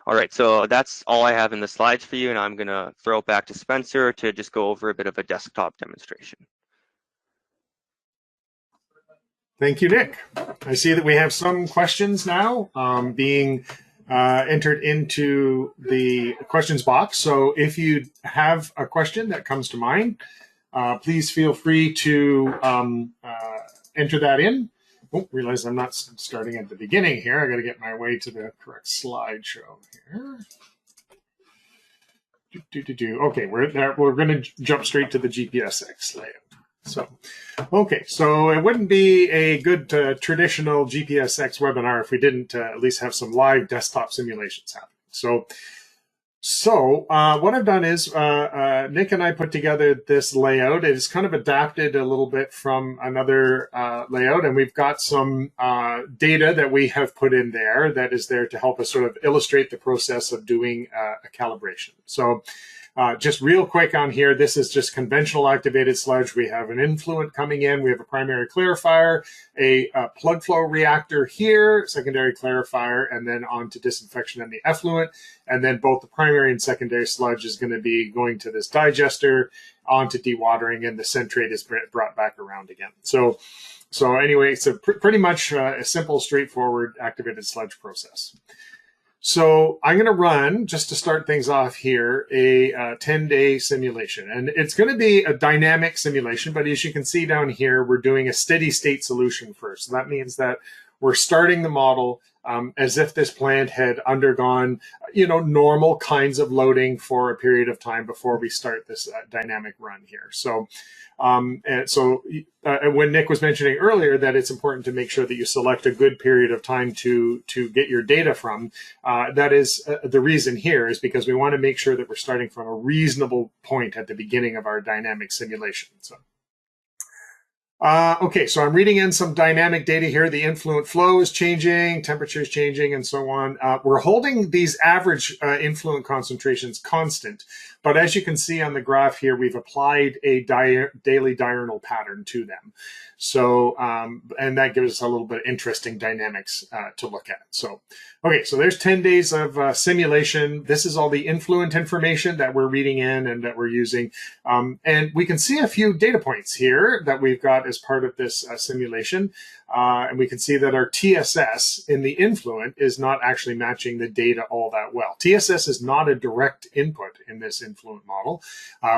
All right, so that's all I have in the slides for you, and I'm going to throw it back to Spencer to just go over a bit of a desktop demonstration. Thank you, Nick. I see that we have some questions now being entered into the questions box. So if you have a question that comes to mind, please feel free to enter that in. Oh, realize I'm not starting at the beginning here. I got to get my way to the correct slideshow here. Okay, we're going to jump straight to the GPSX layout. So, okay, so it wouldn't be a good traditional GPSX webinar if we didn't at least have some live desktop simulations happening. So what I've done is Nick and I put together this layout. It is kind of adapted a little bit from another layout, and we've got some data that we have put in there that is there to help us sort of illustrate the process of doing a calibration. So just real quick on here, this is just conventional activated sludge. We have an influent coming in. We have a primary clarifier, a plug flow reactor here, secondary clarifier, and then on to disinfection and the effluent. And then both the primary and secondary sludge is going to be going to this digester, onto dewatering, and the centrate is brought back around again. So anyway, it's pretty much a simple, straightforward activated sludge process. So I'm going to run, just to start things off here, a 10-day simulation. And it's going to be a dynamic simulation, but as you can see down here, we're doing a steady state solution first. So that means that we're starting the model as if this plant had undergone, normal kinds of loading for a period of time before we start this dynamic run here. So when Nick was mentioning earlier that it's important to make sure that you select a good period of time to get your data from, that is the reason here is because we want to make sure that we're starting from a reasonable point at the beginning of our dynamic simulation. Okay, so I'm reading in some dynamic data here. The influent flow is changing, temperature is changing, and so on. We're holding these average influent concentrations constant, but as you can see on the graph here, we've applied a daily diurnal pattern to them. So, and that gives us a little bit of interesting dynamics to look at. So, okay, so there's 10 days of simulation. This is all the influent information that we're reading in and that we're using. And we can see a few data points here that we've got as part of this simulation. And we can see that our TSS in the influent is not actually matching the data all that well. TSS is not a direct input in this influent model.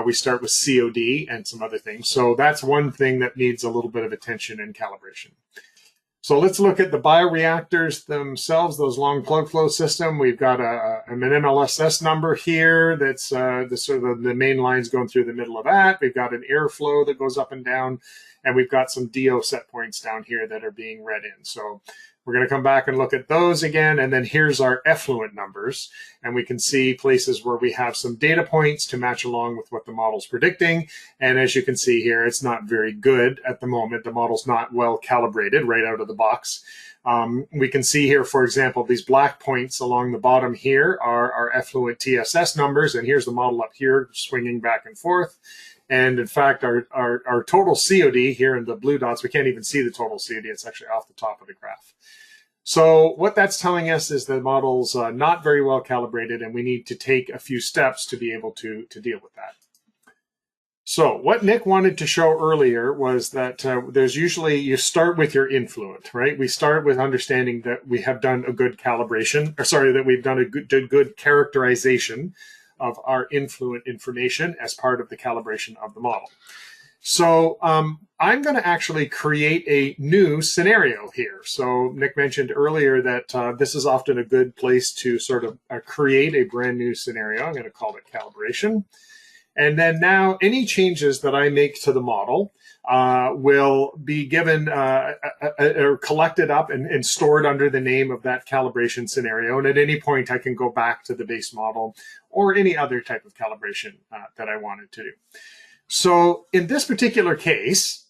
We start with COD and some other things. So that's one thing that needs a little bit of attention and calibration. So let's look at the bioreactors themselves, those long plug flow system. We've got an MLSS number here that's the sort of the main lines going through the middle of that. We've got an airflow that goes up and down, and we've got some DO set points down here that are being read in. So we're going to come back and look at those again, and then here's our effluent numbers, and we can see places where we have some data points to match along with what the model's predicting. And as you can see here, it's not very good at the moment. The model's not well calibrated right out of the box. We can see here, for example, these black points along the bottom here are our effluent TSS numbers, and here's the model up here swinging back and forth. And in fact, our total COD here in the blue dots, we can't even see the total COD. It's actually off the top of the graph. So what that's telling us is the model's not very well calibrated, and we need to take a few steps to be able to deal with that. So what Nick wanted to show earlier was that there's usually, you start with your influent, right? We start with understanding that we have done a good calibration, or sorry, that we've done a good characterization of our influent information as part of the calibration of the model. So I'm going to actually create a new scenario here. So Nick mentioned earlier that this is often a good place to sort of create a brand new scenario. I'm going to call it calibration. And then now any changes that I make to the model will be given or collected up and stored under the name of that calibration scenario. And at any point, I can go back to the base model or any other type of calibration that I wanted to do. So in this particular case,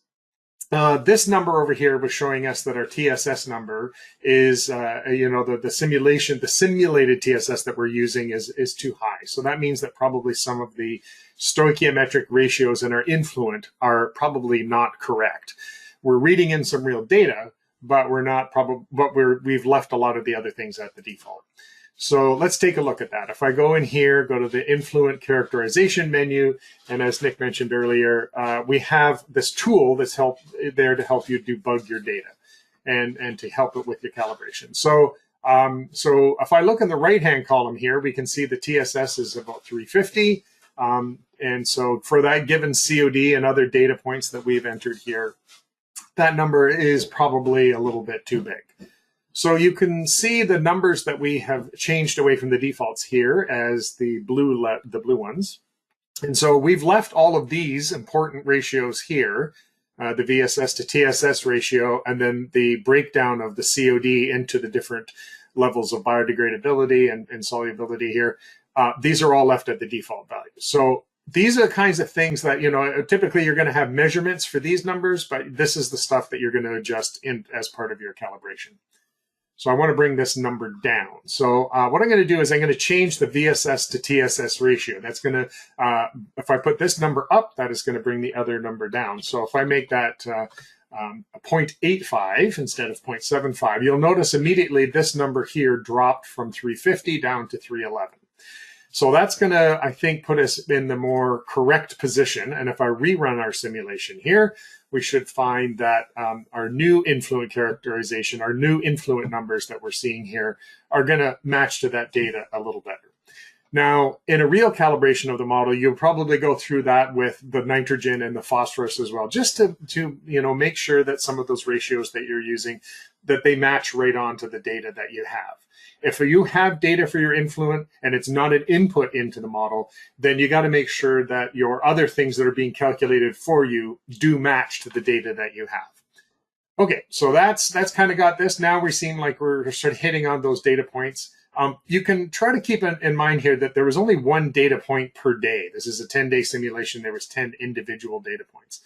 this number over here was showing us that our TSS number is, the simulated TSS that we're using is too high. So that means that probably some of the stoichiometric ratios in our influent are probably not correct. We're reading in some real data, but we've left a lot of the other things at the default. So let's take a look at that. If I go in here, go to the influent characterization menu, and as Nick mentioned earlier, we have this tool that's there to help you debug your data and to help it with your calibration. So if I look in the right-hand column here, we can see the TSS is about 350. And so for that given COD and other data points that we've entered here, that number is probably a little bit too big. So you can see the numbers that we have changed away from the defaults here as the blue ones. And so we've left all of these important ratios here, the VSS to TSS ratio, and then the breakdown of the COD into the different levels of biodegradability and solubility here. These are all left at the default value. So these are the kinds of things that, typically you're going to have measurements for these numbers, but this is the stuff that you're going to adjust in as part of your calibration. So I want to bring this number down. So what I'm going to do is I'm going to change the VSS to TSS ratio. That's going to, if I put this number up, that is going to bring the other number down. So if I make that 0.85 instead of 0.75, you'll notice immediately this number here dropped from 350 down to 311. So that's going to, I think, put us in the more correct position. And if I rerun our simulation here, we should find that our new influent characterization, our new influent numbers that we're seeing here are going to match to that data a little better. Now, in a real calibration of the model, you'll probably go through that with the nitrogen and the phosphorus as well, just to make sure that some of those ratios that you're using, that they match right on to the data that you have. If you have data for your influent and it's not an input into the model, then you got to make sure that your other things that are being calculated for you do match to the data that you have. Okay, so that's kind of got this. Now we seem like we're sort of hitting on those data points. You can try to keep in mind here that there was only one data point per day. This is a 10-day simulation. There was 10 individual data points.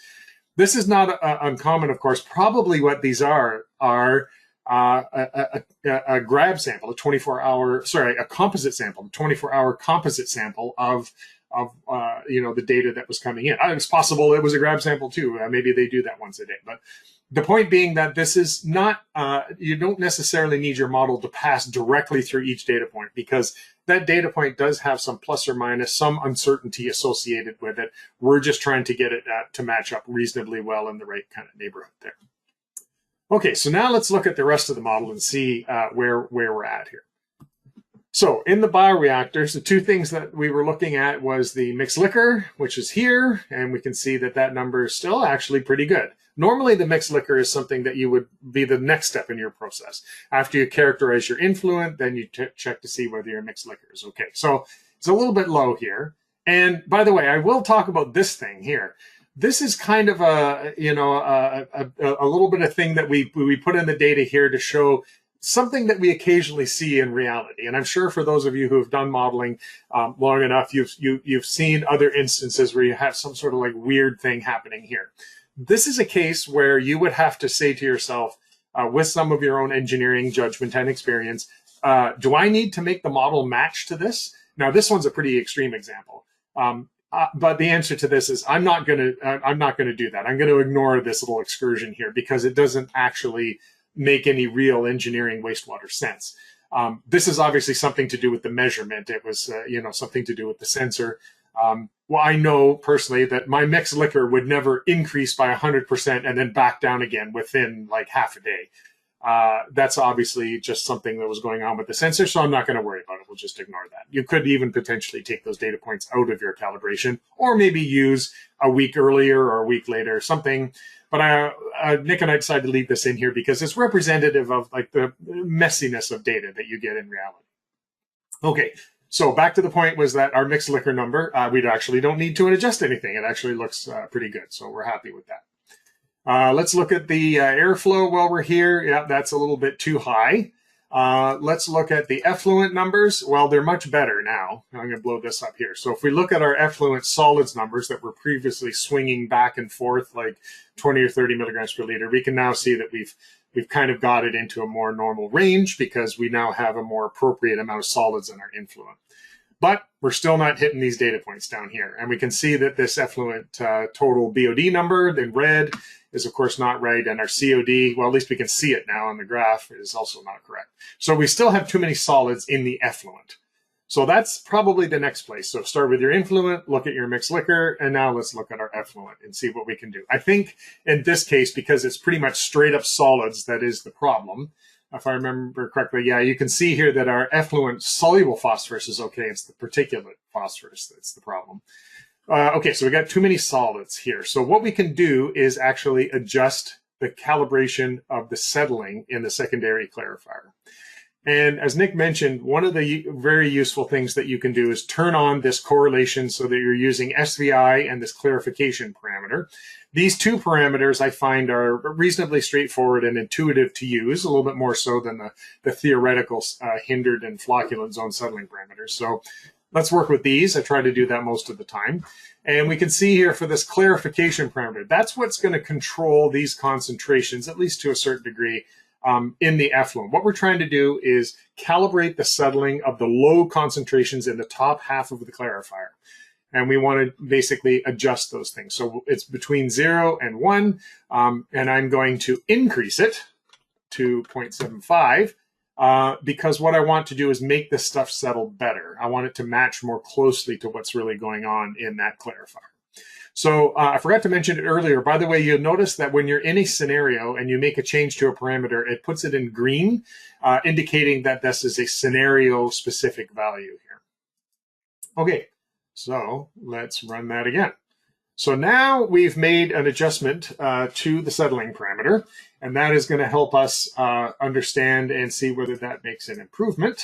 This is not uncommon, of course. Probably what these are a grab sample, a composite sample, a 24-hour composite sample of the data that was coming in. It's possible it was a grab sample too. Maybe they do that once a day. But the point being that this is not, you don't necessarily need your model to pass directly through each data point, because that data point does have some plus or minus, some uncertainty associated with it. We're just trying to get it to match up reasonably well in the right kind of neighborhood there. Okay, so now let's look at the rest of the model and see where we're at here. So in the bioreactors, the two things that we were looking at was the mixed liquor, which is here, and we can see that that number is still actually pretty good. Normally, the mixed liquor is something that you would be the next step in your process. After you characterize your influent, then you check to see whether your mixed liquor is okay. So it's a little bit low here. And by the way, I will talk about this thing here. This is kind of a little bit of thing that we put in the data here to show something that we occasionally see in reality. And I'm sure for those of you who have done modeling long enough, you've seen other instances where you have some sort of like weird thing happening here. This is a case where you would have to say to yourself, with some of your own engineering judgment and experience, do I need to make the model match to this? Now, this one's a pretty extreme example. But the answer to this is I'm not going to do that. I'm going to ignore this little excursion here because it doesn't actually make any real engineering wastewater sense. This is obviously something to do with the measurement. It was, something to do with the sensor. Well, I know personally that my mixed liquor would never increase by 100% and then back down again within like half a day. That's obviously just something that was going on with the sensor, so I'm not going to worry about it. We'll just ignore that. You could even potentially take those data points out of your calibration, or maybe use a week earlier or a week later, something. But Nick and I decided to leave this in here because it's representative of like the messiness of data that you get in reality. Okay, so back to the point was that our mixed liquor number, we actually don't need to adjust anything. It actually looks pretty good, so we're happy with that. Let's look at the airflow while we're here. Yeah, that's a little bit too high. Let's look at the effluent numbers. Well, they're much better now. I'm going to blow this up here. So if we look at our effluent solids numbers that were previously swinging back and forth like 20 or 30 milligrams per liter, we can now see that we've kind of got it into a more normal range because we now have a more appropriate amount of solids in our influent. But we're still not hitting these data points down here. And we can see that this effluent total BOD number in red is of course not right. And our COD, well, at least we can see it now on the graph, is also not correct. So we still have too many solids in the effluent. So that's probably the next place. So start with your influent, look at your mixed liquor, and now let's look at our effluent and see what we can do. I think in this case, because it's pretty much straight up solids that is the problem, if I remember correctly, yeah, you can see here that our effluent soluble phosphorus is okay. It's the particulate phosphorus that's the problem. Okay, so we got too many solids here. So what we can do is actually adjust the calibration of the settling in the secondary clarifier. And as Nick mentioned, one of the very useful things that you can do is turn on this correlation so that you're using SVI and this clarification parameter. These two parameters I find are reasonably straightforward and intuitive to use, a little bit more so than the theoretical hindered and flocculent zone settling parameters. So let's work with these. I try to do that most of the time. And we can see here for this clarification parameter, that's what's going to control these concentrations, at least to a certain degree, in the effluent. What we're trying to do is calibrate the settling of the low concentrations in the top half of the clarifier. And we want to basically adjust those things. So it's between 0 and 1, and I'm going to increase it to 0.75 because what I want to do is make this stuff settle better. I want it to match more closely to what's really going on in that clarifier. So I forgot to mention it earlier. By the way, you'll notice that when you're in a scenario and you make a change to a parameter, it puts it in green, indicating that this is a scenario-specific value here. Okay, so let's run that again. So now we've made an adjustment to the settling parameter, and that is going to help us understand and see whether that makes an improvement.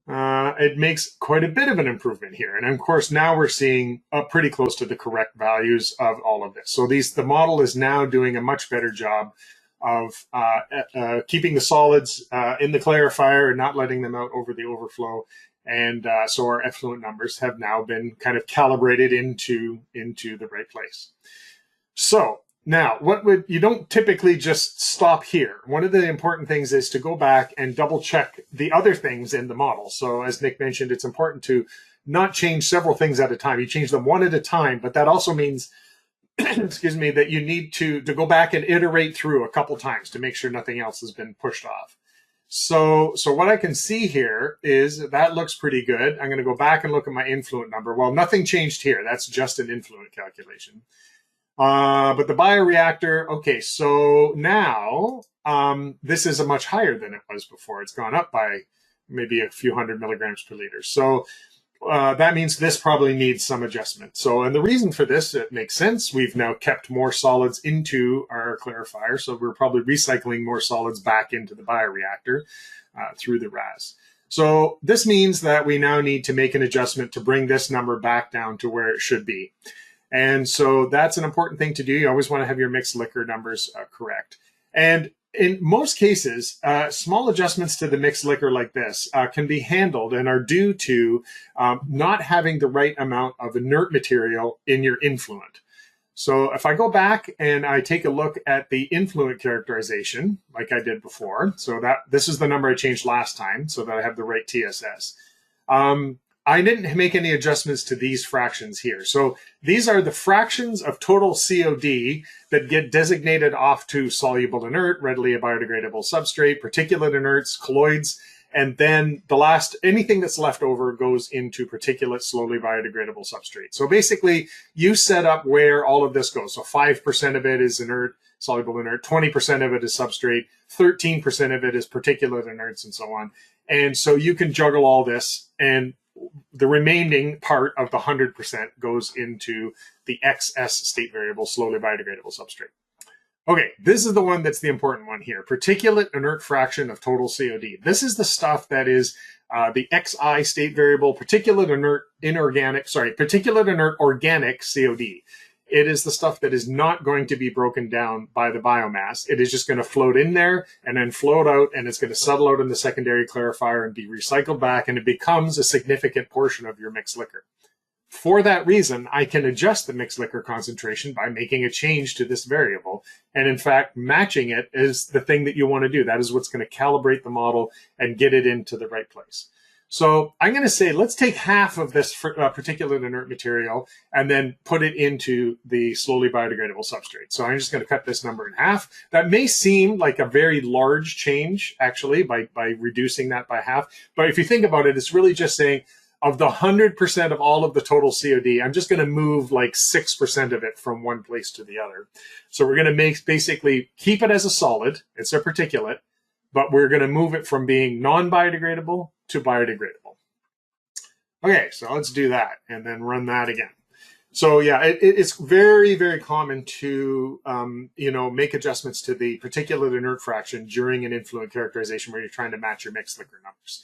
It makes quite a bit of an improvement here. And of course, now we're seeing pretty close to the correct values of all of this. So the model is now doing a much better job of keeping the solids in the clarifier and not letting them out over the overflow. And so our effluent numbers have now been kind of calibrated into the right place. So now, you don't typically just stop here. One of the important things is to go back and double check the other things in the model. So as Nick mentioned, it's important to not change several things at a time. You change them one at a time, but that also means, excuse me, that you need to go back and iterate through a couple times to make sure nothing else has been pushed off. So what I can see here is that looks pretty good. I'm going to go back and look at my influent number. Well, nothing changed here. That's just an influent calculation. But the bioreactor, okay, so now this is a much higher than it was before. It's gone up by maybe a few hundred milligrams per liter. So that means this probably needs some adjustment. So, and the reason for this, it makes sense. We've now kept more solids into our clarifier, so we're probably recycling more solids back into the bioreactor through the RAS. So this means that we now need to make an adjustment to bring this number back down to where it should be. And so that's an important thing to do. You always want to have your mixed liquor numbers correct. And in most cases, small adjustments to the mixed liquor like this can be handled and are due to not having the right amount of inert material in your influent. So if I go back and I take a look at the influent characterization, like I did before, so that this is the number I changed last time so that I have the right TSS. I didn't make any adjustments to these fractions here. So these are the fractions of total COD that get designated off to soluble inert, readily biodegradable substrate, particulate inerts, colloids, and then the last, anything that's left over goes into particulate, slowly biodegradable substrate. So basically, you set up where all of this goes. So 5% of it is inert, soluble inert, 20% of it is substrate, 13% of it is particulate inerts, and so on. And so you can juggle all this, and the remaining part of the 100% goes into the XS state variable, slowly biodegradable substrate. Okay, this is the one that's the important one here. Particulate inert fraction of total COD. This is the stuff that is the XI state variable, particulate inert organic COD. It is the stuff that is not going to be broken down by the biomass. It is just going to float in there and then float out, and it's going to settle out in the secondary clarifier and be recycled back, and it becomes a significant portion of your mixed liquor. For that reason, I can adjust the mixed liquor concentration by making a change to this variable. And in fact, matching it is the thing that you want to do. That is what's going to calibrate the model and get it into the right place. So I'm going to say, let's take half of this particulate inert material and then put it into the slowly biodegradable substrate. So I'm just going to cut this number in half. That may seem like a very large change, actually, by reducing that by half. But if you think about it, it's really just saying, of the 100% of all of the total COD, I'm just going to move like 6% of it from one place to the other. So we're going to basically keep it as a solid. It's a particulate, but we're going to move it from being non-biodegradable to biodegradable. Okay, so let's do that and then run that again. So yeah, it's very, very common to make adjustments to the particulate inert fraction during an influent characterization where you're trying to match your mixed liquor numbers.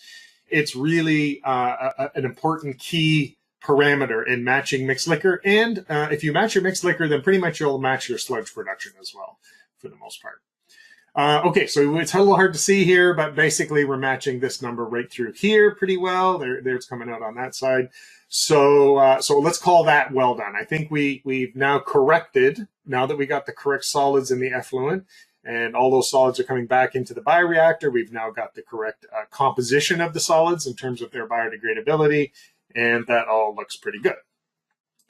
It's really an important key parameter in matching mixed liquor. And if you match your mixed liquor, then pretty much you'll match your sludge production as well, for the most part. Okay, so it's a little hard to see here, but basically we're matching this number right through here pretty well. There it's coming out on that side. So so let's call that well done. I think we've now corrected, now that we got the correct solids in the effluent, and all those solids are coming back into the bioreactor. We've now got the correct composition of the solids in terms of their biodegradability, and that all looks pretty good.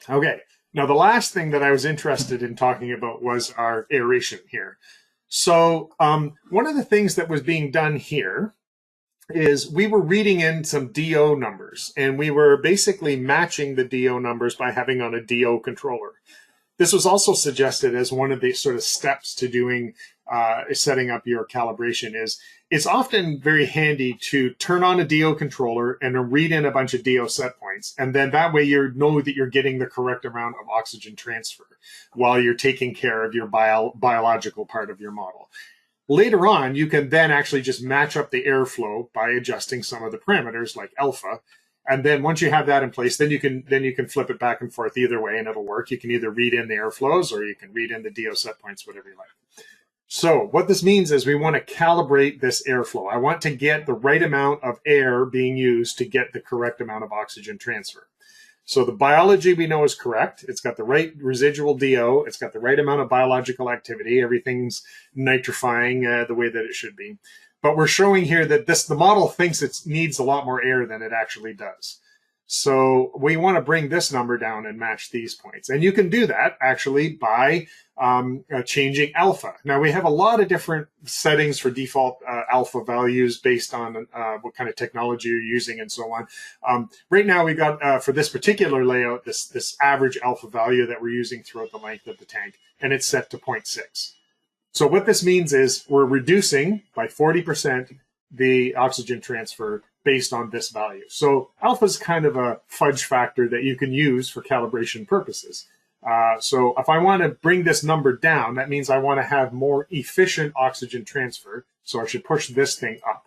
Okay, now the last thing that I was interested in talking about was our aeration here. So one of the things that was being done here is we were reading in some DO numbers, and we were basically matching the DO numbers by having on a DO controller. This was also suggested as one of the sort of steps to doing setting up your calibration. It's often very handy to turn on a DO controller and read in a bunch of DO set points. And then that way you know that you're getting the correct amount of oxygen transfer while you're taking care of your biological part of your model. Later on, you can then actually just match up the airflow by adjusting some of the parameters like alpha. And then once you have that in place, then you can flip it back and forth either way and it'll work. You can either read in the airflows or you can read in the DO set points, whatever you like. So what this means is we want to calibrate this airflow. I want to get the right amount of air being used to get the correct amount of oxygen transfer. So the biology we know is correct. It's got the right residual DO. It's got the right amount of biological activity. Everything's nitrifying the way that it should be. But we're showing here that the model thinks it needs a lot more air than it actually does. So we want to bring this number down and match these points. And you can do that actually by changing alpha. Now we have a lot of different settings for default alpha values based on what kind of technology you're using and so on. Right now we got for this particular layout, this average alpha value that we're using throughout the length of the tank, and it's set to 0.6. So what this means is we're reducing by 40% the oxygen transfer based on this value. So alpha is kind of a fudge factor that you can use for calibration purposes. So if I want to bring this number down, that means I want to have more efficient oxygen transfer. So I should push this thing up.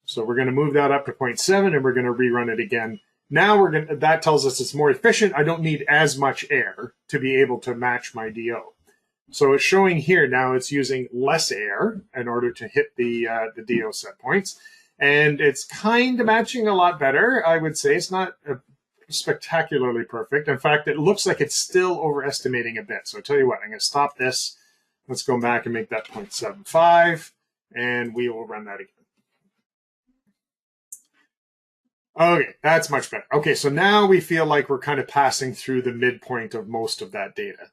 So we're going to move that up to 0.7 and we're going to rerun it again. Now that tells us it's more efficient. I don't need as much air to be able to match my DO. So it's showing here now it's using less air in order to hit the DO set points. And it's kind of matching a lot better, I would say. It's not spectacularly perfect. In fact, it looks like it's still overestimating a bit. So I'll tell you what, I'm going to stop this. Let's go back and make that 0.75, and we will run that again. Okay, that's much better. Okay, so now we feel like we're kind of passing through the midpoint of most of that data.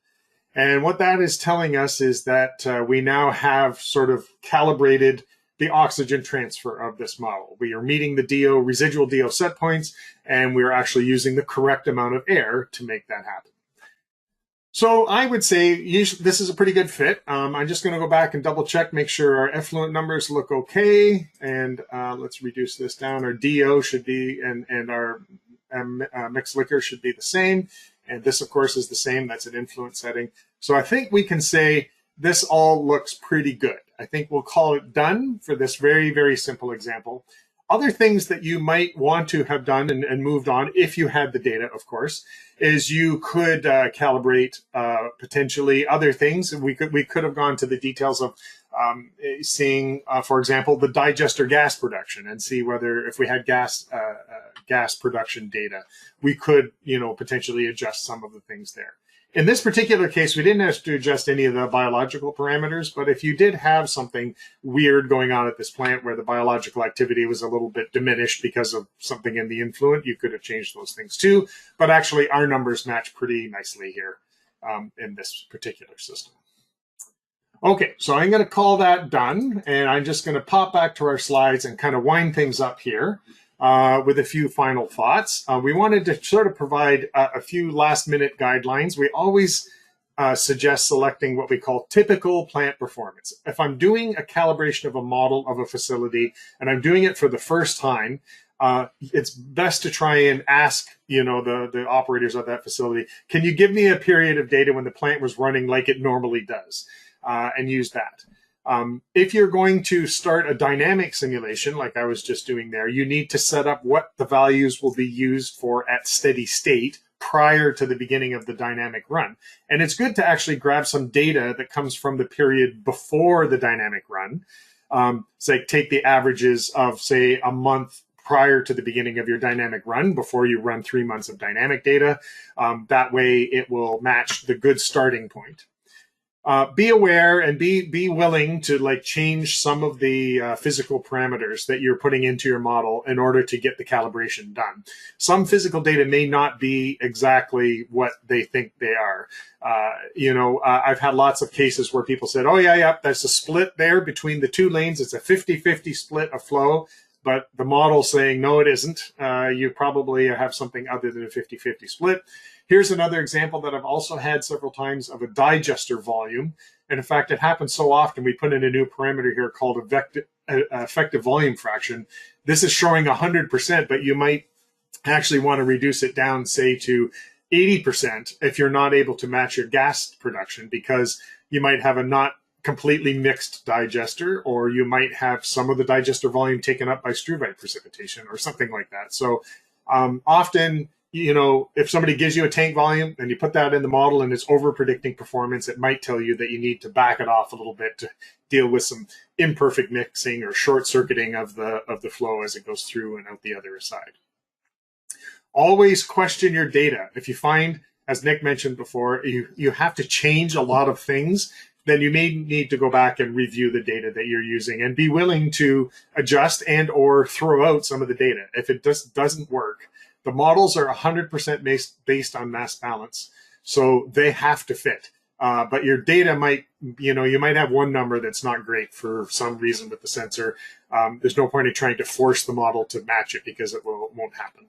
And what that is telling us is that we now have sort of calibrated the oxygen transfer of this model. We are meeting the DO, residual DO set points, and we're actually using the correct amount of air to make that happen. So I would say this is a pretty good fit. I'm just going to go back and double check, make sure our effluent numbers look okay. And let's reduce this down. Our DO should be, and our mixed liquor should be the same. And this, of course, is the same. That's an influent setting. So I think we can say this all looks pretty good. I think we'll call it done for this very, very simple example. Other things that you might want to have done and moved on, if you had the data, of course, is you could calibrate potentially other things. We could have gone to the details of seeing, for example, the digester gas production and see whether if we had gas production data, we could, potentially adjust some of the things there. In this particular case, we didn't have to adjust any of the biological parameters, but if you did have something weird going on at this plant where the biological activity was a little bit diminished because of something in the influent, you could have changed those things too. But actually, our numbers match pretty nicely here in this particular system. Okay, so I'm going to call that done, and I'm just going to pop back to our slides and kind of wind things up here. With a few final thoughts. We wanted to sort of provide a few last-minute guidelines. We always suggest selecting what we call typical plant performance. If I'm doing a calibration of a model of a facility and I'm doing it for the first time, it's best to try and ask, the operators of that facility, can you give me a period of data when the plant was running like it normally does, and use that. If you're going to start a dynamic simulation, like I was just doing there, you need to set up what the values will be used for at steady state prior to the beginning of the dynamic run. And it's good to actually grab some data that comes from the period before the dynamic run. Say, take the averages of, say, a month prior to the beginning of your dynamic run before you run 3 months of dynamic data. That way it will match the good starting point. Be aware and be willing to change some of the physical parameters that you're putting into your model in order to get the calibration done. Some physical data may not be exactly what they think they are. I've had lots of cases where people said, oh, yeah, there's a split there between the two lanes. It's a 50-50 split of flow. But the model's saying, no, it isn't. You probably have something other than a 50-50 split. Here's another example that I've also had several times of a digester volume. And in fact, it happens so often, we put in a new parameter here called effective volume fraction. This is showing 100%, but you might actually want to reduce it down, say, to 80% if you're not able to match your gas production, because you might have a not completely mixed digester, or you might have some of the digester volume taken up by struvite precipitation or something like that. So often, if somebody gives you a tank volume and you put that in the model and it's over predicting performance, it might tell you that you need to back it off a little bit to deal with some imperfect mixing or short circuiting of the flow as it goes through and out the other side. Always question your data. If you find, as Nick mentioned before, you have to change a lot of things, then you may need to go back and review the data that you're using and be willing to adjust and or throw out some of the data if it just doesn't work. The models are 100% based on mass balance, so they have to fit. But your data might, you might have one number that's not great for some reason with the sensor. There's no point in trying to force the model to match it because it won't happen.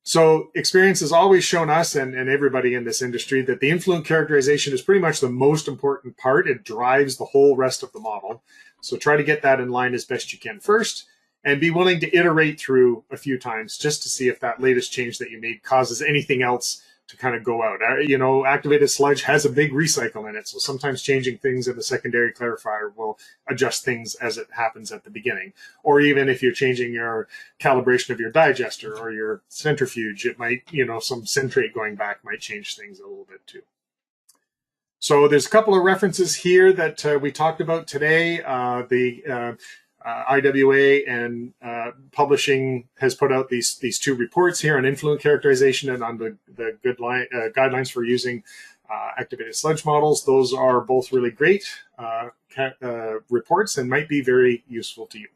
So experience has always shown us and everybody in this industry that the influent characterization is pretty much the most important part. It drives the whole rest of the model. So try to get that in line as best you can first. and be willing to iterate through a few times just to see if that latest change that you made causes anything else to kind of go out. You know, activated sludge has a big recycle in it, so sometimes changing things in the secondary clarifier will adjust things as it happens at the beginning. Or even if you're changing your calibration of your digester or your centrifuge, it might, you know, some centrate going back might change things a little bit too. So there's a couple of references here that we talked about today. IWA and publishing has put out these two reports here on influent characterization and on the guidelines for using activated sludge models. Those are both really great reports and might be very useful to you.